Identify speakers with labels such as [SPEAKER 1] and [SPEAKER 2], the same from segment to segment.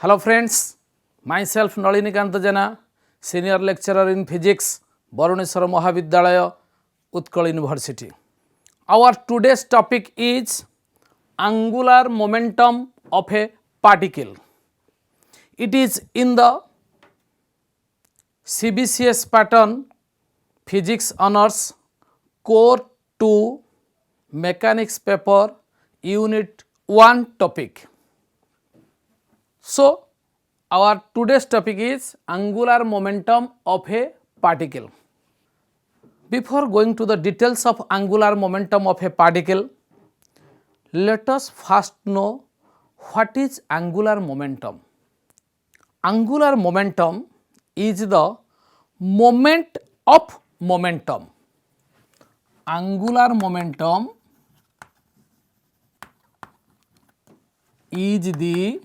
[SPEAKER 1] Hello friends, myself Nalinikanta Jena, Senior Lecturer in Physics, Bharuneswar Mahavidyalaya, Utkal University. Our today's topic is angular momentum of a particle. It is in the CBCS pattern Physics Honours Core 2 Mechanics paper Unit 1 topic. So, our today's topic is angular momentum of a particle. Before going to the details of angular momentum of a particle, let us first know what is angular momentum. Angular momentum is the moment of momentum. Angular momentum is the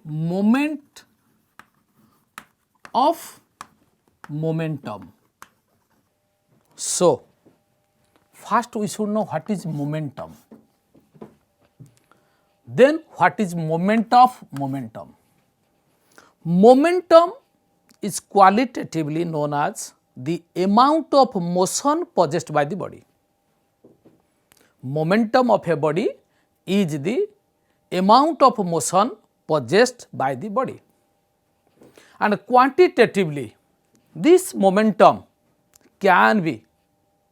[SPEAKER 1] moment of momentum. So, first we should know what is momentum. Then what is moment of momentum. Momentum is qualitatively known as the amount of motion possessed by the body. Momentum of a body is the amount of motion possessed by the body. And quantitatively, this momentum can be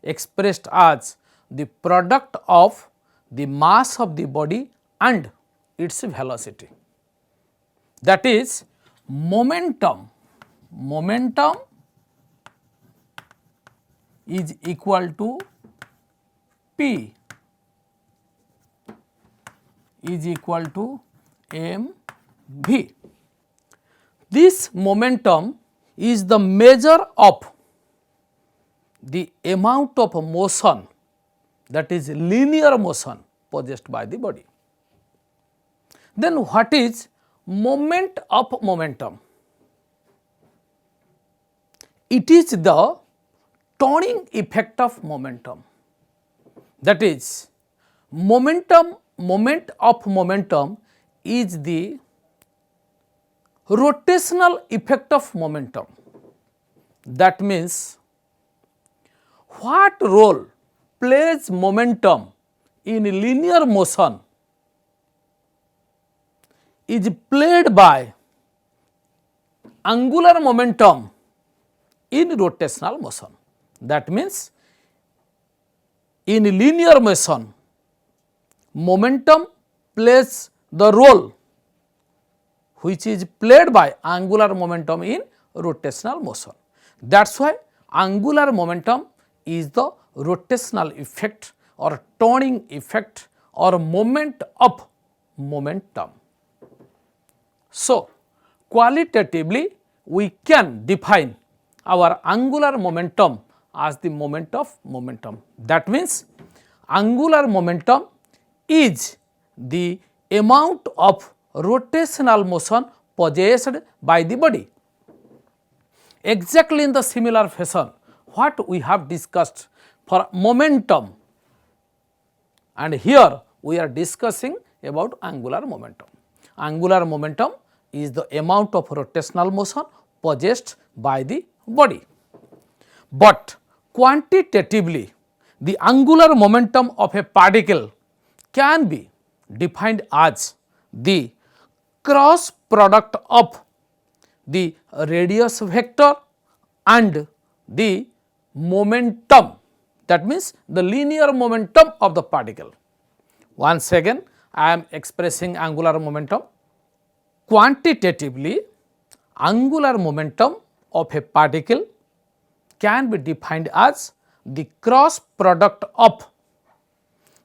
[SPEAKER 1] expressed as the product of the mass of the body and its velocity. That is, momentum is equal to P is equal to mv. This momentum is the measure of the amount of motion, that is linear motion possessed by the body. Then what is moment of momentum? It is the turning effect of momentum. That is, moment of momentum is the rotational effect of momentum. That means, what role plays momentum in linear motion is played by angular momentum in rotational motion. That means, in linear motion, momentum plays the role which is played by angular momentum in rotational motion. That is why angular momentum is the rotational effect or turning effect or moment of momentum. So, qualitatively we can define our angular momentum as the moment of momentum. That means, angular momentum is the amount of rotational motion possessed by the body. Exactly in the similar fashion, what we have discussed for momentum, and here we are discussing about angular momentum. Angular momentum is the amount of rotational motion possessed by the body. But quantitatively, the angular momentum of a particle can be defined as the cross product of the radius vector and the momentum, that means the linear momentum of the particle. Once again, I am expressing angular momentum. Quantitatively, angular momentum of a particle can be defined as the cross product of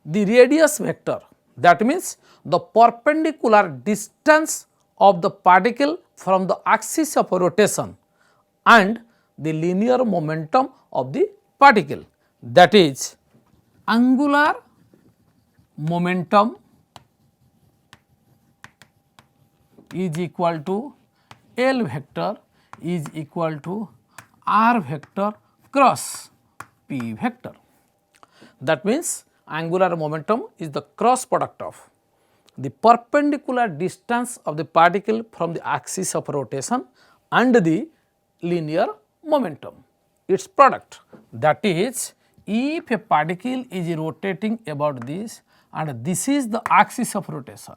[SPEAKER 1] the radius vector, that means the perpendicular distance of the particle from the axis of rotation and the linear momentum of the particle. That is, angular momentum is equal to L vector is equal to R vector cross P vector. That means, angular momentum is the cross product of the perpendicular distance of the particle from the axis of rotation and the linear momentum, its product. That is, if a particle is rotating about this and this is the axis of rotation,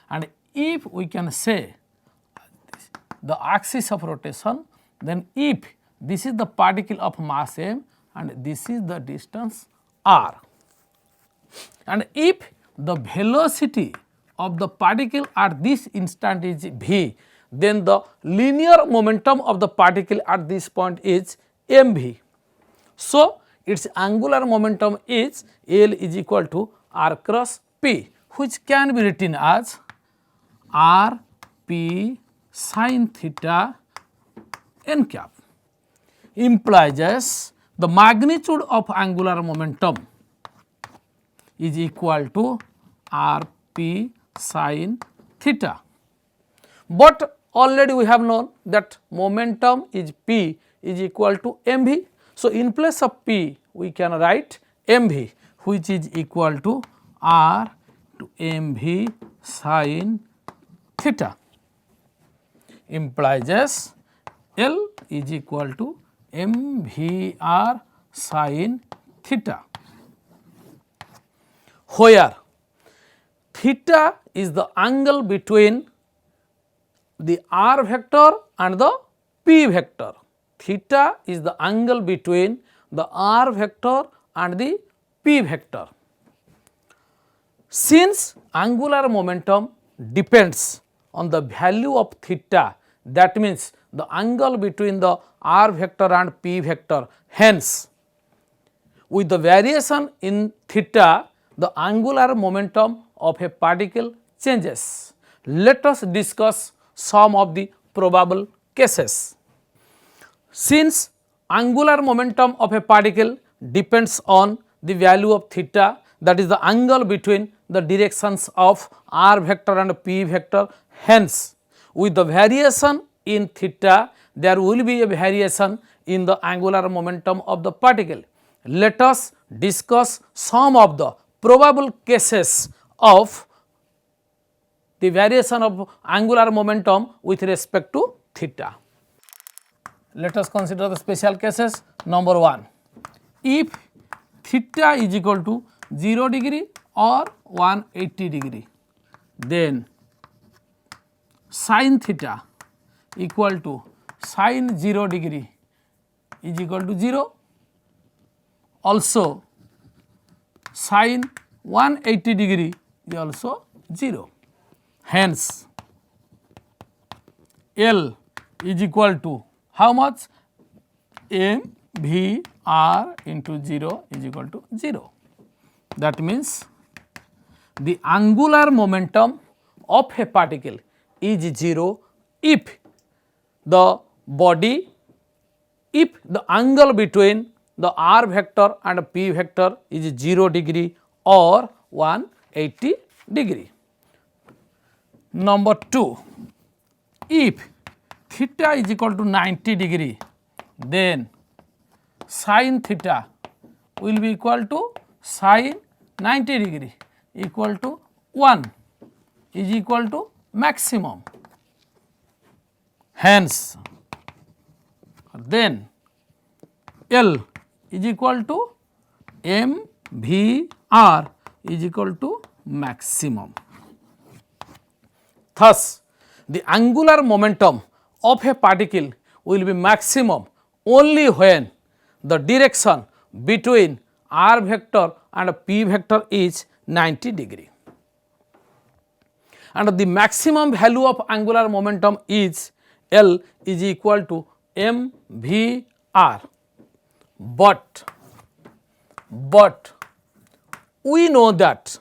[SPEAKER 1] and if we can say the axis of rotation, then if this is the particle of mass m and this is the distance r, and if the velocity of the particle at this instant is v, then the linear momentum of the particle at this point is mv. So, its angular momentum is L is equal to r cross p, which can be written as r p sin theta n cap, implies the magnitude of angular momentum is equal to r p sin theta. But already we have known that momentum is p is equal to mv. So, in place of p we can write mv, which is equal to r to mv sin theta, implies L is equal to mvr sin theta, where theta is the angle between the r vector and the p vector. Theta is the angle between the r vector and the p vector. Since angular momentum depends on the value of theta, that means the angle between the r vector and p vector, hence with the variation in theta, the angular momentum of a particle changes. Let us discuss some of the probable cases. Since angular momentum of a particle depends on the value of theta, that is the angle between the directions of r vector and p vector, hence with the variation in theta there will be a variation in the angular momentum of the particle. Let us discuss some of the probable cases of the variation of angular momentum with respect to theta. Let us consider the special cases. Number 1, if theta is equal to 0 degree or 180 degree, then sin theta equal to sin 0 degree is equal to 0, also sin 180 degree is also 0. Hence, L is equal to how much? M V r into 0 is equal to 0. That means the angular momentum of a particle is 0 if the body, if the angle between the r vector and p vector is 0 degree or 180 degree. Number 2, if theta is equal to 90 degree, then sin theta will be equal to sin 90 degree equal to 1 is equal to maximum. Hence, then L is equal to m v r is equal to maximum. Thus, the angular momentum of a particle will be maximum only when the direction between r vector and p vector is 90 degree. And the maximum value of angular momentum is L is equal to m v r. But we know that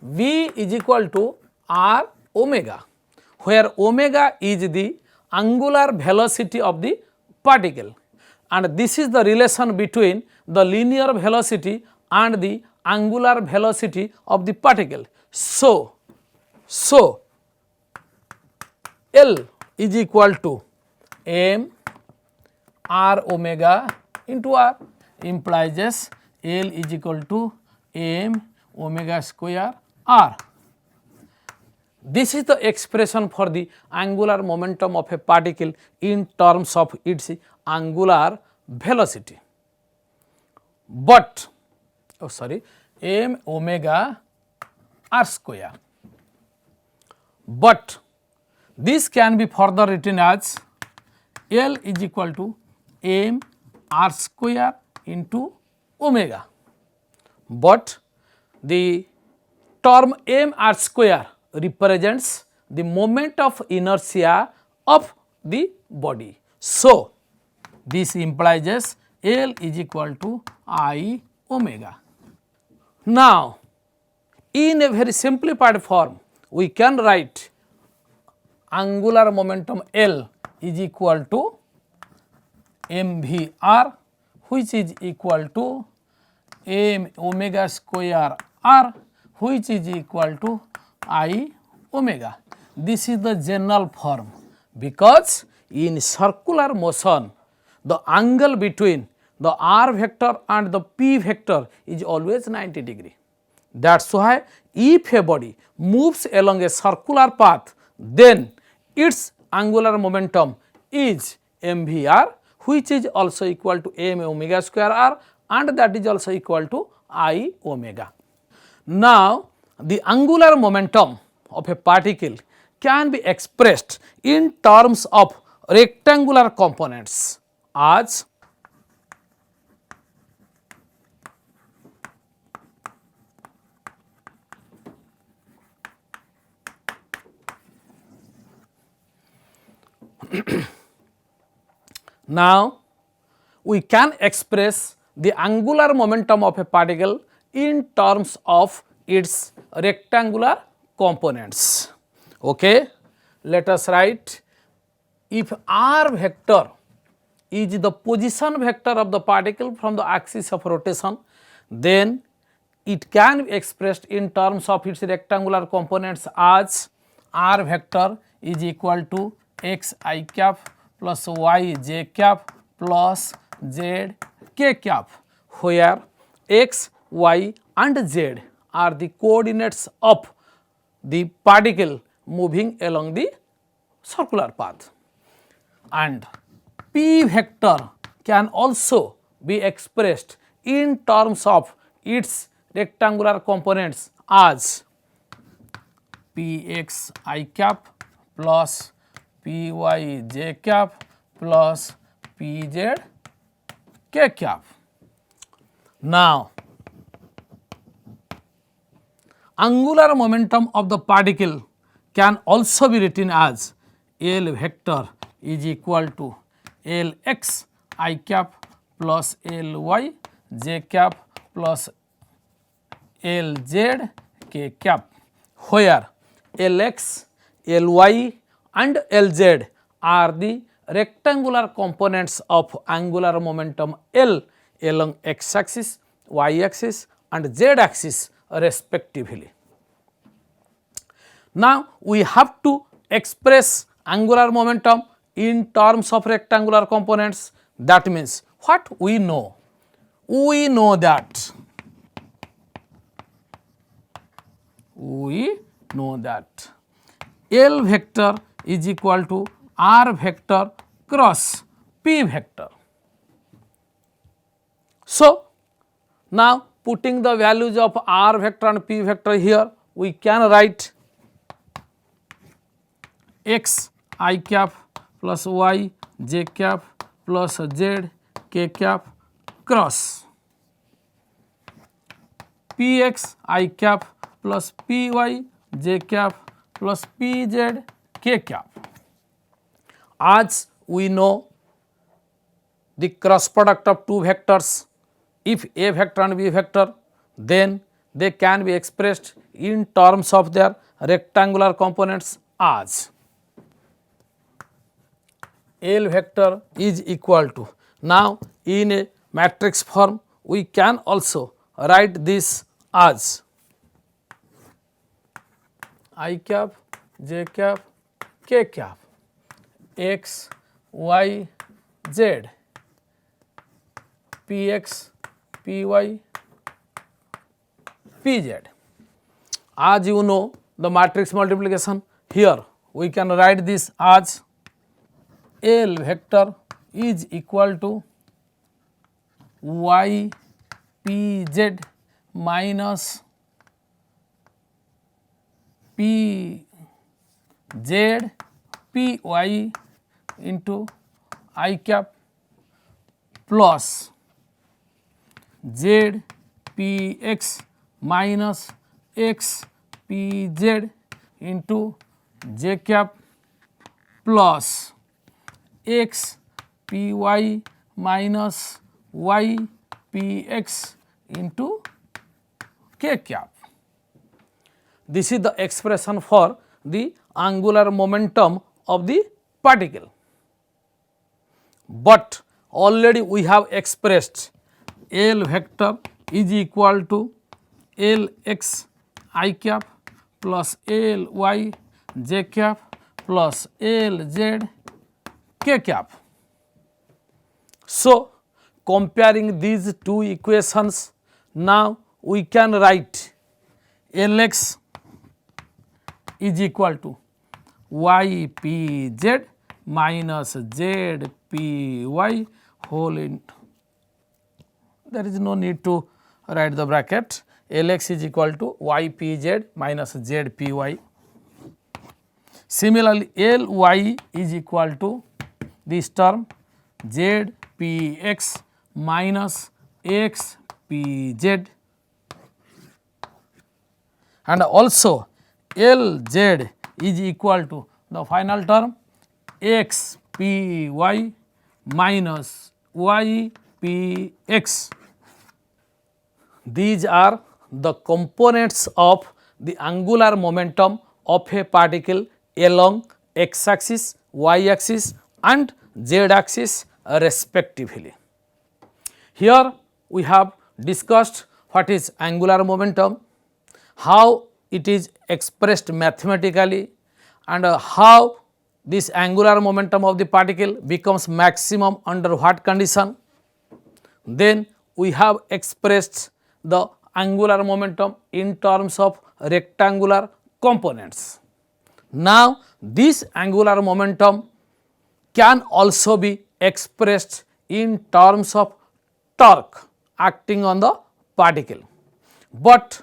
[SPEAKER 1] V is equal to r omega, where omega is the angular velocity of the particle, and this is the relation between the linear velocity and the angular velocity of the particle. So L is equal to m r omega into r, implies L is equal to m omega square r. This is the expression for the angular momentum of a particle in terms of its angular velocity. But m omega r square. But this can be further written as L is equal to m r square into omega. But the term m r square represents the moment of inertia of the body. So, this implies L is equal to I omega. Now, in a very simplified form, we can write angular momentum L is equal to mvr, which is equal to m omega square r, which is equal to I omega. This is the general form, because in circular motion the angle between the r vector and the p vector is always 90 degree. That is why if a body moves along a circular path, then its angular momentum is mvr, which is also equal to m omega square r, and that is also equal to I omega. Now, the angular momentum of a particle can be expressed in terms of rectangular components as now we can express the angular momentum of a particle in terms of its rectangular components. Okay. Let us write, if r vector is the position vector of the particle from the axis of rotation, then it can be expressed in terms of its rectangular components as r vector is equal to x I cap plus y j cap plus z k cap, where x, y and z are the coordinates of the particle moving along the circular path, and p vector can also be expressed in terms of its rectangular components as px I cap plus py j cap plus pz k cap. Now, angular momentum of the particle can also be written as L vector is equal to Lx I cap plus Ly j cap plus Lz k cap, where Lx, Ly and Lz are the rectangular components of angular momentum L along x axis, y axis and z axis respectively. Now, we have to express angular momentum in terms of rectangular components. That means, what we know? We know that L vector is equal to r vector cross p vector. So, now putting the values of r vector and p vector here, we can write x I cap plus y j cap plus z k cap cross px I cap plus py j cap plus pz k cap. As we know the cross product of two vectors, if a vector and b vector, then they can be expressed in terms of their rectangular components as L vector is equal to, now in a matrix form we can also write this as I cap, j cap, k cap, x, y, z, px, py, pz. As you know, the matrix multiplication. Here we can write this as L vector is equal to y p z minus p z p y into I cap plus z p x minus x p z into j cap plus x p y minus y p x into k cap. This is the expression for the angular momentum of the particle. But already we have expressed L vector is equal to L x I cap plus L y j cap plus L z k cap. So, comparing these two equations, now we can write L x is equal to y p z minus z p y whole into, there is no need to write the bracket, L x is equal to y p z minus z p y. Similarly, L y is equal to this term z p x minus x p z, and also L z is equal to the final term x p y minus y p x. These are the components of the angular momentum of a particle along x axis, y axis and z axis respectively. Here we have discussed what is angular momentum, how it is expressed mathematically, and how this angular momentum of the particle becomes maximum under what condition. Then we have expressed the angular momentum in terms of rectangular components. Now, this angular momentum can also be expressed in terms of torque acting on the particle. But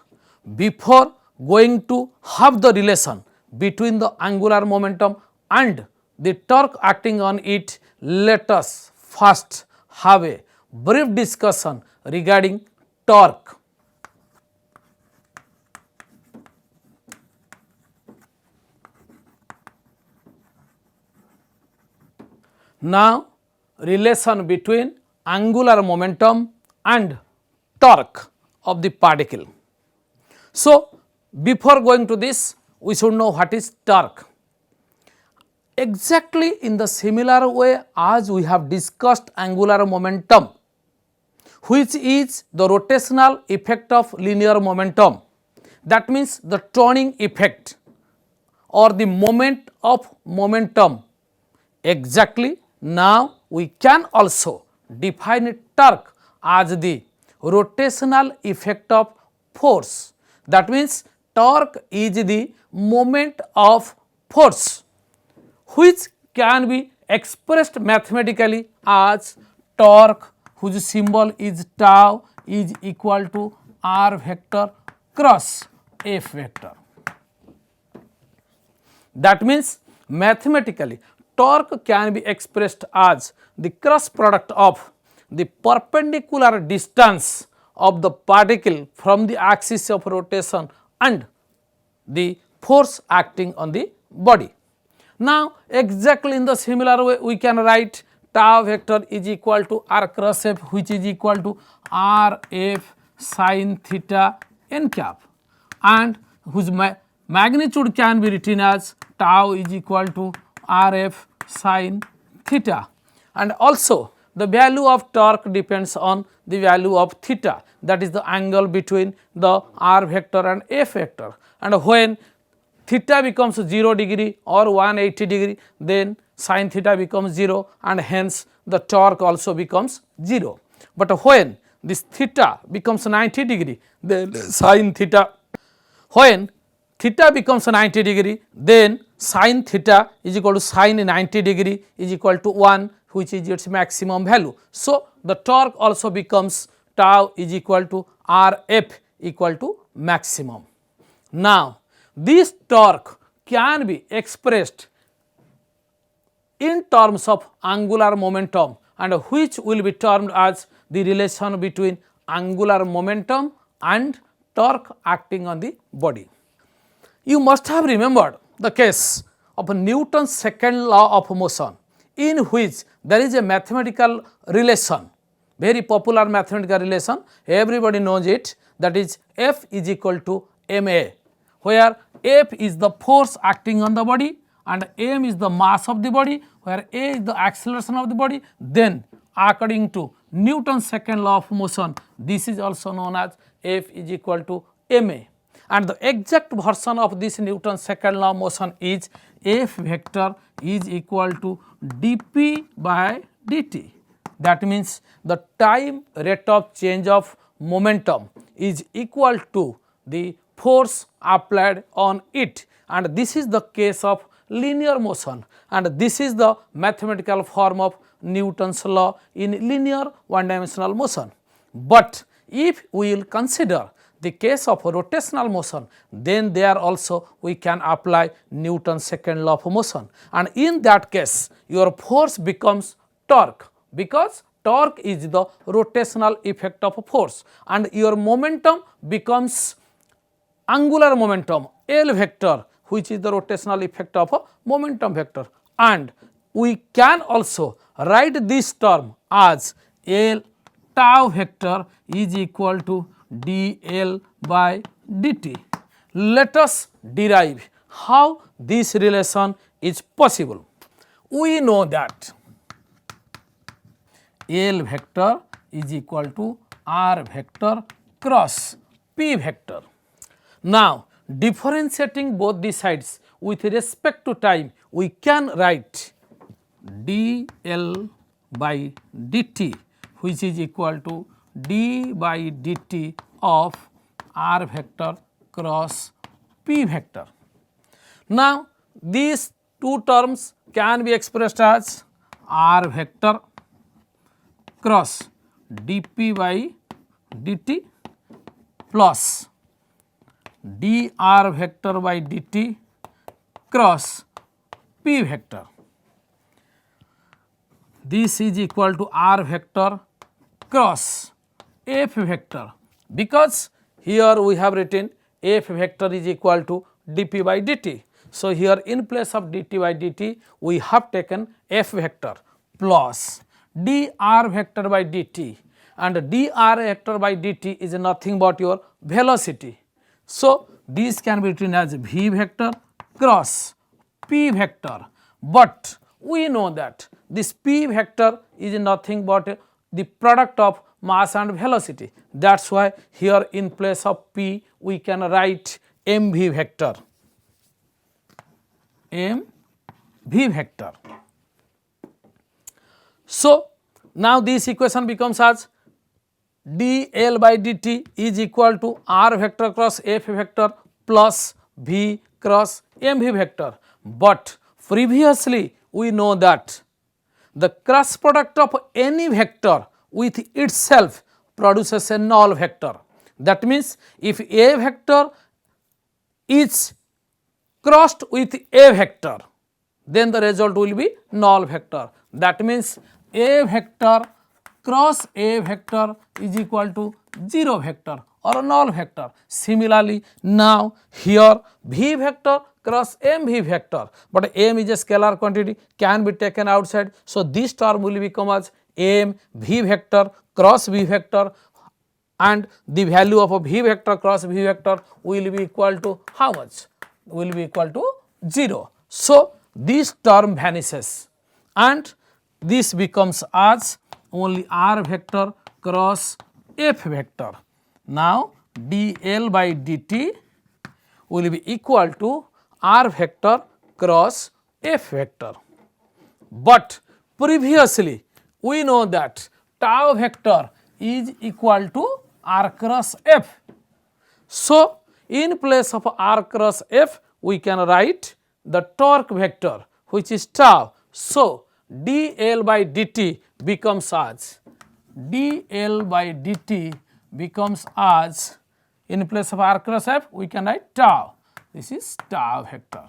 [SPEAKER 1] before going to have the relation between the angular momentum and the torque acting on it, let us first have a brief discussion regarding torque. Now, relation between angular momentum and torque of the particle. So, before going to this, we should know what is torque. Exactly in the similar way as we have discussed angular momentum, which is the rotational effect of linear momentum, that means the turning effect or the moment of momentum. Exactly, now we can also define torque as the rotational effect of force. That means torque is the moment of force which can be expressed mathematically as torque, whose symbol is tau, is equal to r vector cross f vector. That means mathematically torque can be expressed as the cross product of the perpendicular distance of the particle from the axis of rotation and the force acting on the body. Now, exactly in the similar way we can write tau vector is equal to r cross f, which is equal to r f sin theta n cap, and whose magnitude can be written as tau is equal to r f sin theta, and also the value of torque depends on the value of theta, that is the angle between the r vector and f vector, and when theta becomes 0 degree or 180 degree, then sin theta becomes 0 and hence the torque also becomes 0. But when this theta becomes 90 degree, then sin theta, when theta becomes 90 degree, then sin theta is equal to sin 90 degree is equal to 1, which is its maximum value. So, the torque also becomes tau is equal to Rf equal to maximum. Now, this torque can be expressed in terms of angular momentum, and which will be termed as the relation between angular momentum and torque acting on the body. You must have remembered the case of Newton's second law of motion, in which there is a mathematical relation, very popular mathematical relation, everybody knows it, that is F is equal to ma, where F is the force acting on the body and m is the mass of the body, where a is the acceleration of the body. Then according to Newton's second law of motion, this is also known as F is equal to ma, and the exact version of this Newton's second law of motion is F vector is equal to dp by dt. That means the time rate of change of momentum is equal to the force applied on it, and this is the case of linear motion, and this is the mathematical form of Newton's law in linear one dimensional motion. But if we will consider the case of rotational motion, then there also we can apply Newton's second law of motion, and in that case your force becomes torque, because torque is the rotational effect of a force, and your momentum becomes angular momentum L vector, which is the rotational effect of a momentum vector, and we can also write this term as L tau vector is equal to dl by dt. Let us derive how this relation is possible. We know that L vector is equal to R vector cross P vector. Now, differentiating both the sides with respect to time, we can write dl by dt, which is equal to d by dt of R vector cross P vector. Now, these two terms can be expressed as R vector cross dp by dt plus dr vector by dt cross P vector. This is equal to R vector cross F vector, because here we have written F vector is equal to dp by dt. So, here in place of dt by dt we have taken F vector plus dr vector by dt, and dr vector by dt is nothing but your velocity. So, this can be written as v vector cross P vector, but we know that this P vector is nothing but the product of mass and velocity. That is why here in place of P we can write mv vector, mv vector. So, now this equation becomes as dl by dt is equal to R vector cross F vector plus v cross mv vector, but previously we know that the cross product of any vector with itself produces a null vector. That means, if a vector is crossed with a vector, then the result will be null vector. That means, a vector cross a vector is equal to 0 vector or a null vector. Similarly, now here v vector cross mv vector, but m is a scalar quantity, can be taken outside. So, this term will become as m v vector cross v vector, and the value of a v vector cross v vector will be equal to how much? Will be equal to 0. So, this term vanishes and this becomes as only R vector cross F vector. Now, dl by dt will be equal to R vector cross F vector, but previously we know that tau vector is equal to R cross F. So, in place of r cross f we can write the torque vector which is tau. So, dl by dt becomes as in place of r cross f we can write tau. This is tau vector,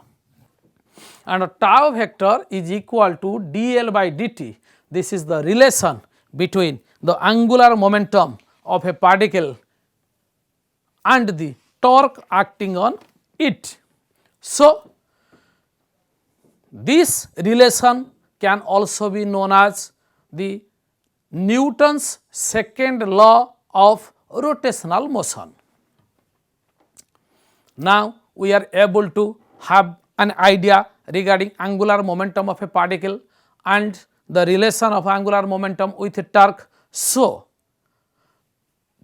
[SPEAKER 1] and tau vector is equal to dl by dt. This is the relation between the angular momentum of a particle and the torque acting on it. So, this relation can also be known as the Newton's second law of rotational motion. Now, we are able to have an idea regarding angular momentum of a particle and the relation of angular momentum with a torque. So,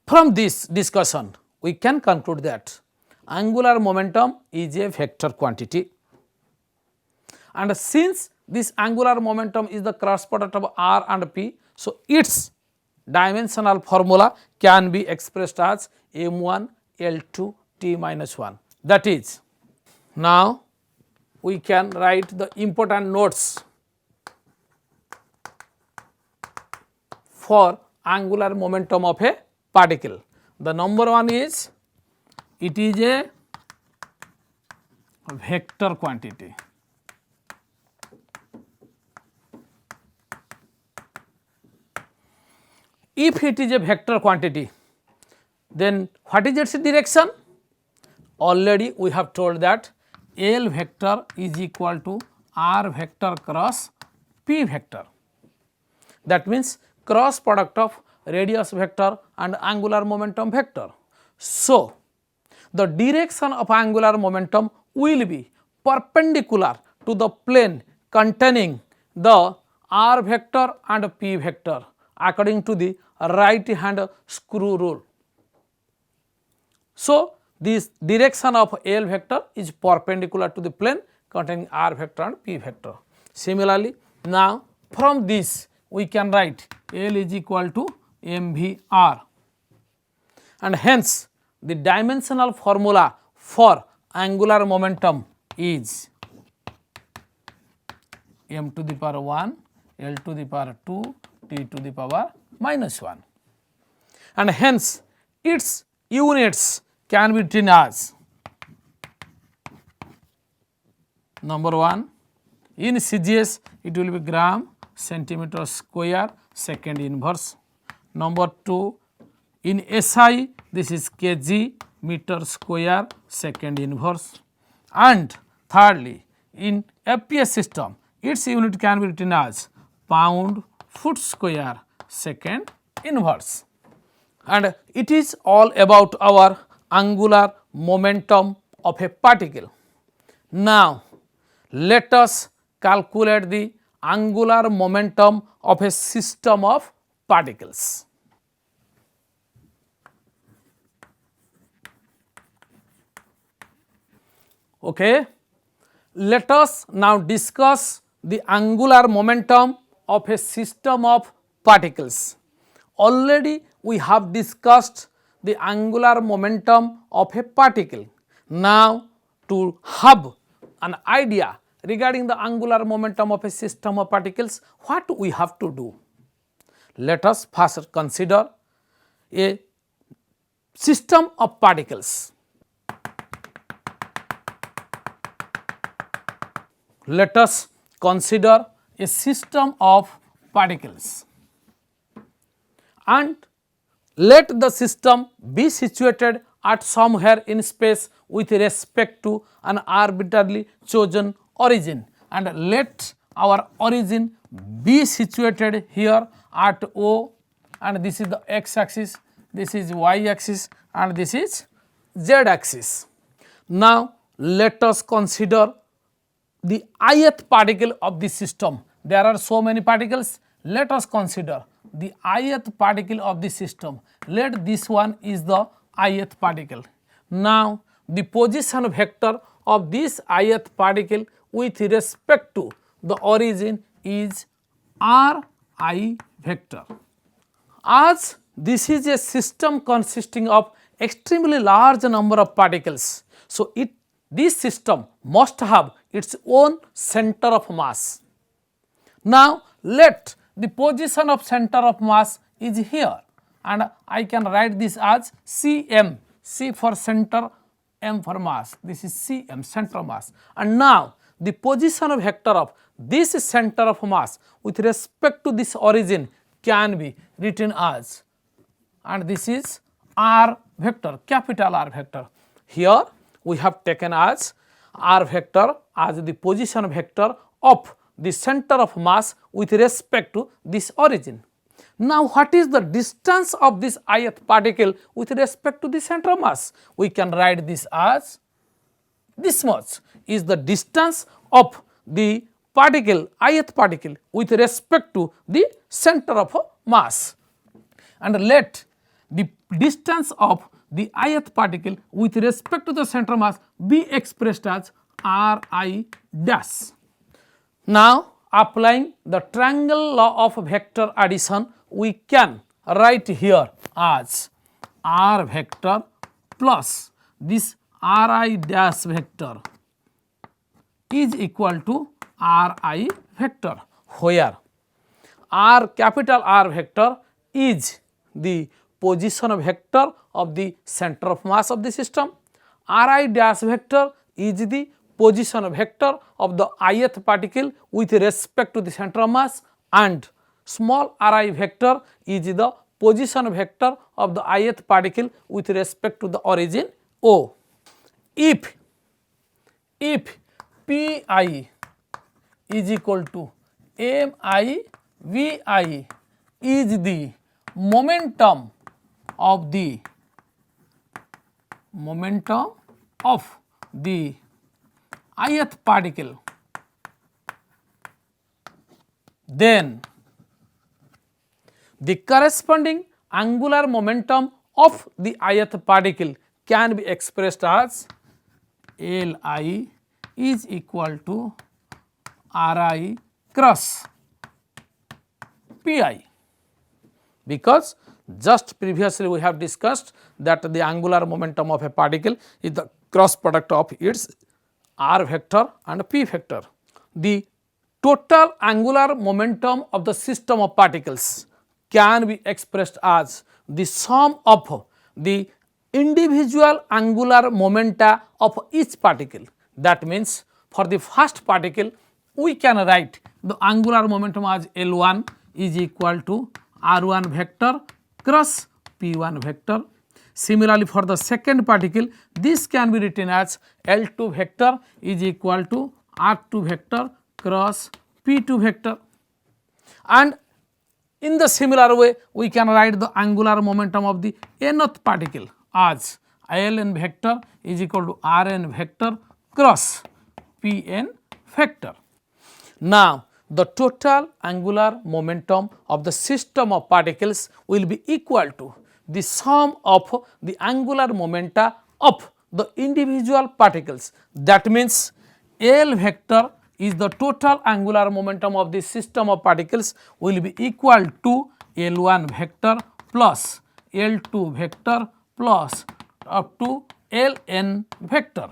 [SPEAKER 1] from this discussion we can conclude that angular momentum is a vector quantity, and since this angular momentum is the cross product of r and p, so its dimensional formula can be expressed as m1 L2 t minus 1. That is, now we can write the important notes for angular momentum of a particle. The number one is, it is a vector quantity. If it is a vector quantity, then what is its direction? Already we have told that L vector is equal to r vector cross p vector. That means cross product of radius vector and angular momentum vector. So, the direction of angular momentum will be perpendicular to the plane containing the r vector and p vector according to the right hand screw rule. So, this direction of L vector is perpendicular to the plane containing r vector and p vector. Similarly, now from this we can write L is equal to mvr, and hence the dimensional formula for angular momentum is m to the power 1 L to the power 2 t to the power minus 1, and hence its units can be written as, number 1 in CGS it will be gram centimeter square second inverse, number 2 in SI this is kg meter square second inverse, and thirdly in FPS system its unit can be written as pound foot square second inverse. And it is all about our angular momentum of a particle. Now, let us calculate the angular momentum of a system of particles. Okay. Let us now discuss the angular momentum of a system of particles. Already we have discussed the angular momentum of a particle. Now, to have an idea regarding the angular momentum of a system of particles, what we have to do? Let us first consider a system of particles. Let us consider a system of particles, and let the system be situated at somewhere in space with respect to an arbitrarily chosen origin, and let our origin be situated here at O, and this is the x axis, this is y axis, and this is z axis. Now, let us consider the ith particle of this system. There are so many particles. Let us consider the ith particle of this system. Let this one is the ith particle. Now, the position vector of this ith particle with respect to the origin is r I vector. As this is a system consisting of extremely large number of particles. So, this system must have its own center of mass. Now, let the position of center of mass is here, and I can write this as Cm, C for center, M for mass. This is Cm, center of mass. And now, the position vector of this center of mass with respect to this origin can be written as, and this is R vector, capital R vector. Here we have taken as R vector as the position vector of the center of mass with respect to this origin. Now, what is the distance of this ith particle with respect to the center of mass? We can write this as this much is the distance of the particle, ith particle with respect to the center of mass, and let the distance of the ith particle with respect to the center of mass be expressed as Ri dash. Now, applying the triangle law of vector addition, we can write here as R vector plus this Ri dash vector is equal to Ri vector, where R, capital R vector is the position vector of the center of mass of the system, Ri dash vector is the position vector of the ith particle with respect to the center of mass, and small ri vector is the position vector of the ith particle with respect to the origin O. If Pi is equal to Mi Vi is the momentum of the ith particle, then the corresponding angular momentum of the ith particle can be expressed as Li is equal to Ri cross Pi, because just previously we have discussed that the angular momentum of a particle is the cross product of its R vector and P vector. The total angular momentum of the system of particles can be expressed as the sum of the individual angular momenta of each particle. That means, for the first particle we can write the angular momentum as L1 is equal to R1 vector cross P1 vector. Similarly, for the second particle, this can be written as L2 vector is equal to R2 vector cross P2 vector. And in the similar way, we can write the angular momentum of the nth particle as Ln vector is equal to Rn vector cross Pn vector. Now, the total angular momentum of the system of particles will be equal to the sum of the angular momenta of the individual particles. That means, L vector is the total angular momentum of the system of particles will be equal to L1 vector plus L2 vector plus up to Ln vector.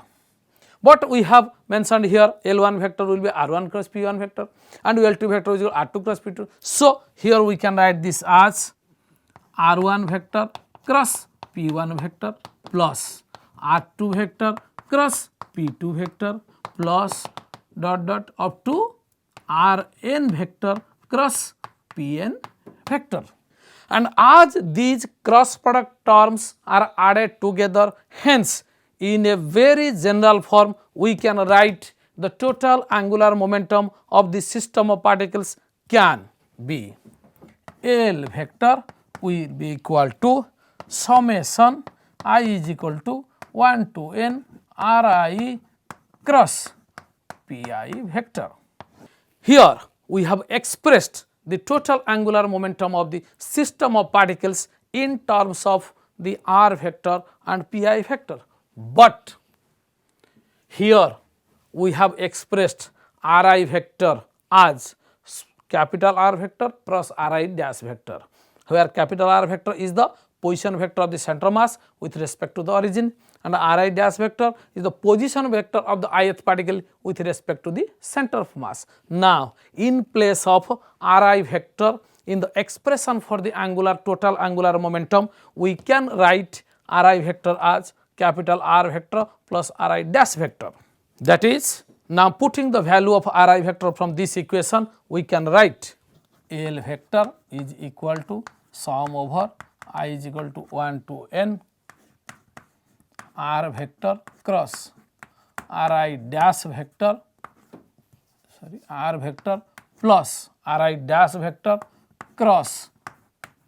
[SPEAKER 1] But we have mentioned here L1 vector will be R1 cross P1 vector and L2 vector is R2 cross P2. So, here we can write this as R1 vector cross P1 vector plus R2 vector cross P2 vector plus dot dot up to Rn vector cross Pn vector. And as these cross product terms are added together, hence in a very general form we can write the total angular momentum of the system of particles can be L vector will be equal to summation I is equal to 1 to n Ri cross Pi vector. Here we have expressed the total angular momentum of the system of particles in terms of the R vector and Pi vector. But here we have expressed Ri vector as capital R vector plus Ri dash vector, where capital R vector is the position vector of the center mass with respect to the origin, and Ri dash vector is the position vector of the ith particle with respect to the center of mass. Now, in place of Ri vector in the expression for the total angular momentum, we can write Ri vector as capital R vector plus Ri dash vector. That is, now putting the value of Ri vector from this equation, we can write L vector is equal to sum over I is equal to 1 to n R vector cross Ri dash vector, R vector plus Ri dash vector cross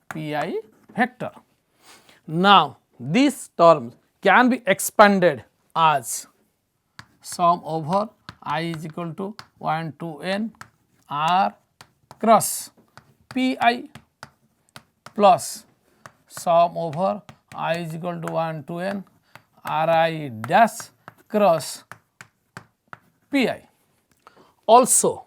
[SPEAKER 1] Pi vector. Now, this term can be expanded as sum over I is equal to 1 to n R cross Pi plus sum over I is equal to 1 to n Ri dash cross Pi. Also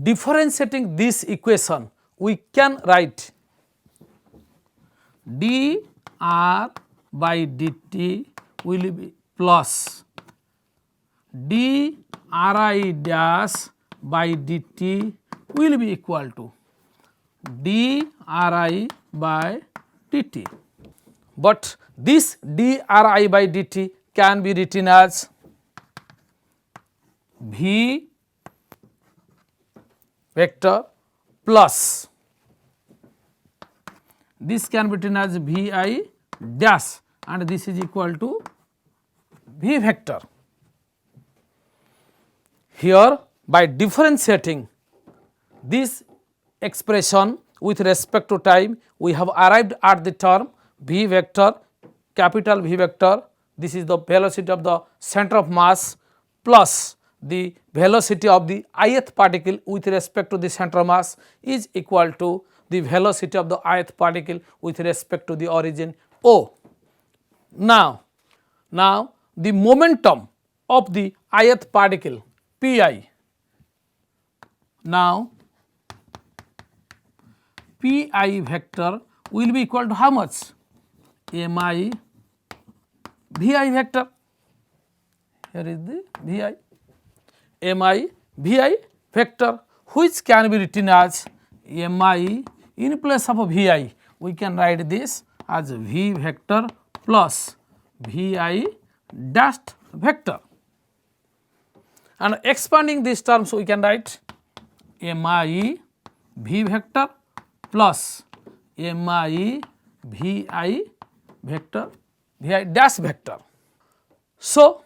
[SPEAKER 1] differentiating this equation, we can write dr by dt will be plus dri dash by dt will be equal to dri by dt. But this dri by dt can be written as v vector plus, this can be written as vi dash, and this is equal to v vector. Here, by differentiating this expression with respect to time, we have arrived at the term v vector, capital V vector, this is the velocity of the center of mass plus the velocity of the ith particle with respect to the center mass is equal to the velocity of the ith particle with respect to the origin O. Now the momentum of the ith particle Pi, now Pi vector will be equal to how much? Mi Vi vector, here is the Vi. Mi Vi vector, which can be written as Mi in place of Vi, we can write this as V vector plus Vi dashed vector, and expanding these terms we can write Mi V vector plus Mi Vi vector, Vi dash vector. So,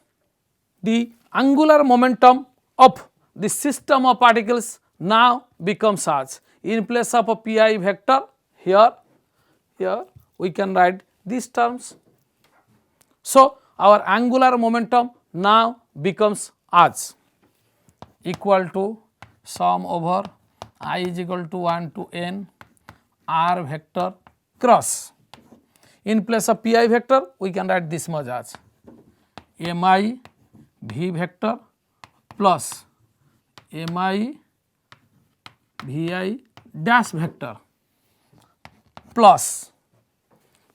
[SPEAKER 1] the angular momentum of the system of particles now becomes as, in place of a Pi vector, here we can write these terms. So, our angular momentum now becomes as equal to sum over I is equal to 1 to n R vector cross, in place of Pi vector we can write this much as Mi V vector plus Mi Vi dash vector plus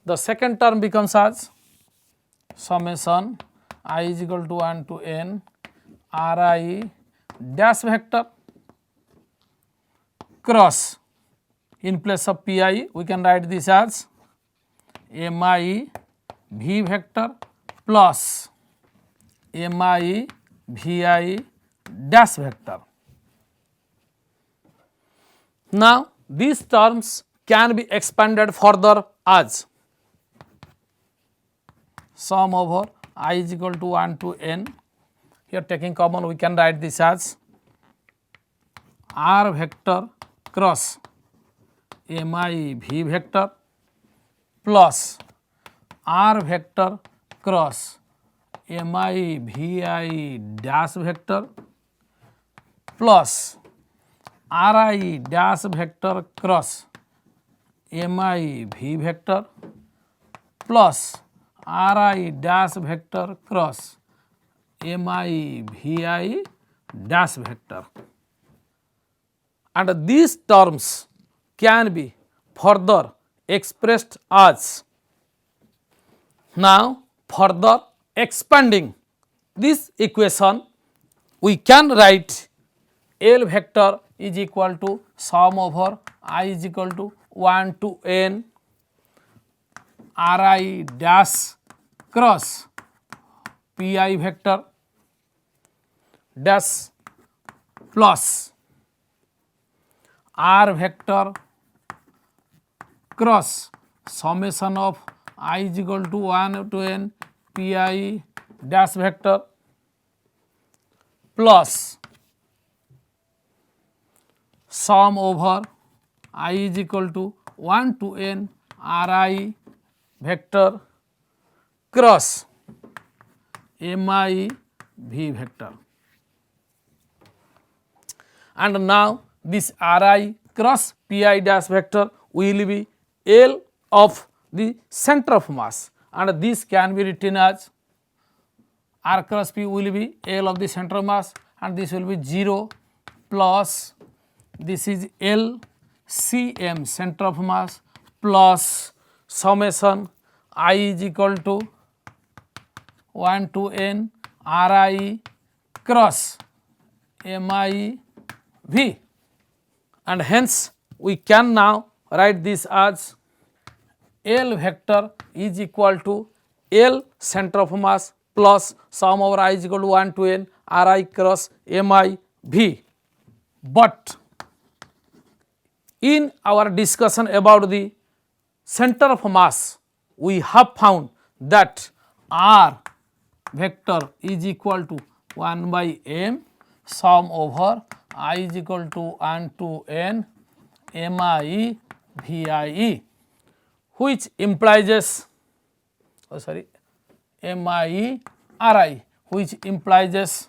[SPEAKER 1] the second term becomes as summation I is equal to 1 to n Ri dash vector cross, in place of Pi we can write this as Mi V vector plus Mi Vi dash vector. Now, these terms can be expanded further as sum over I is equal to 1 to n, here taking common we can write this as R vector cross Mi V vector plus R vector cross Mi Vi dash vector plus Ri dash vector cross Mi V vector plus Ri dash vector cross Mi Vi dash vector. and these terms can be further expressed as, now further expanding this equation, we can write L vector is equal to sum over I is equal to 1 to n Ri dash cross Pi vector dash plus R vector cross summation of I is equal to 1 to n Pi dash vector plus sum over I is equal to 1 to n Ri vector cross Mi V vector. And now this Ri cross Pi dash vector will be L of the center of mass, and this can be written as R cross P will be L of the center of mass, and this will be 0 plus this is L Cm center of mass plus summation I is equal to 1 to n Ri cross Mi V, and hence we can now write this as L vector is equal to L center of mass plus sum over I is equal to 1 to n Ri cross Mi V. But in our discussion about the center of mass, we have found that R vector is equal to 1 by m sum over I is equal to 1 to n Mi VIE, which implies Mi Ri, which implies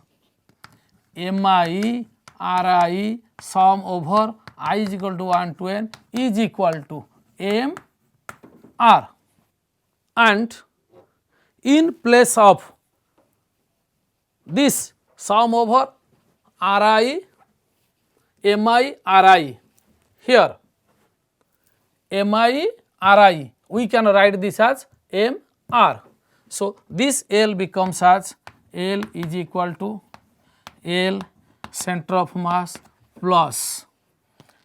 [SPEAKER 1] Mi Ri sum over I is equal to 1 to n is equal to m R, and in place of this sum over Ri Mi Ri, here Mi Ri we can write this as m R. So, this L becomes as L is equal to L center of mass plus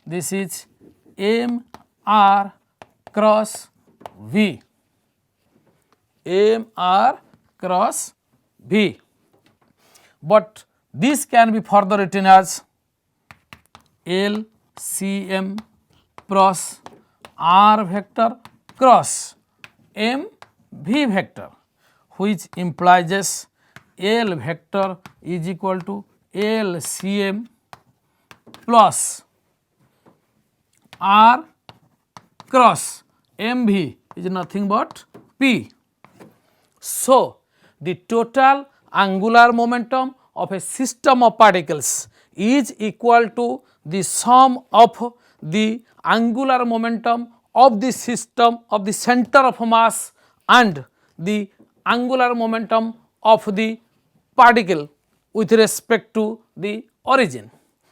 [SPEAKER 1] this is m R cross V, m R cross V. But this can be further written as L Cm cross R vector cross M V vector, which implies L vector is equal to L Cm plus R cross M V is nothing but P. So, the total angular momentum of a system of particles is equal to the sum of the angular momentum of the system of the center of mass and the angular momentum of the particle with respect to the origin.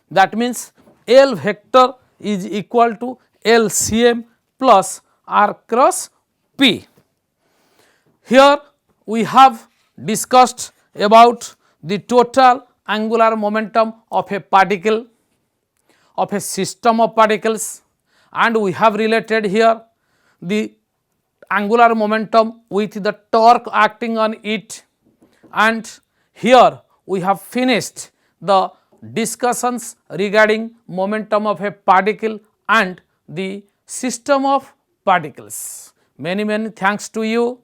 [SPEAKER 1] That means L vector is equal to L Cm plus R cross P. Here we have discussed about the total angular momentum of a particle, of a system of particles, and we have related here the angular momentum with the torque acting on it, and here we have finished the discussions regarding momentum of a particle and the system of particles. Many thanks to you.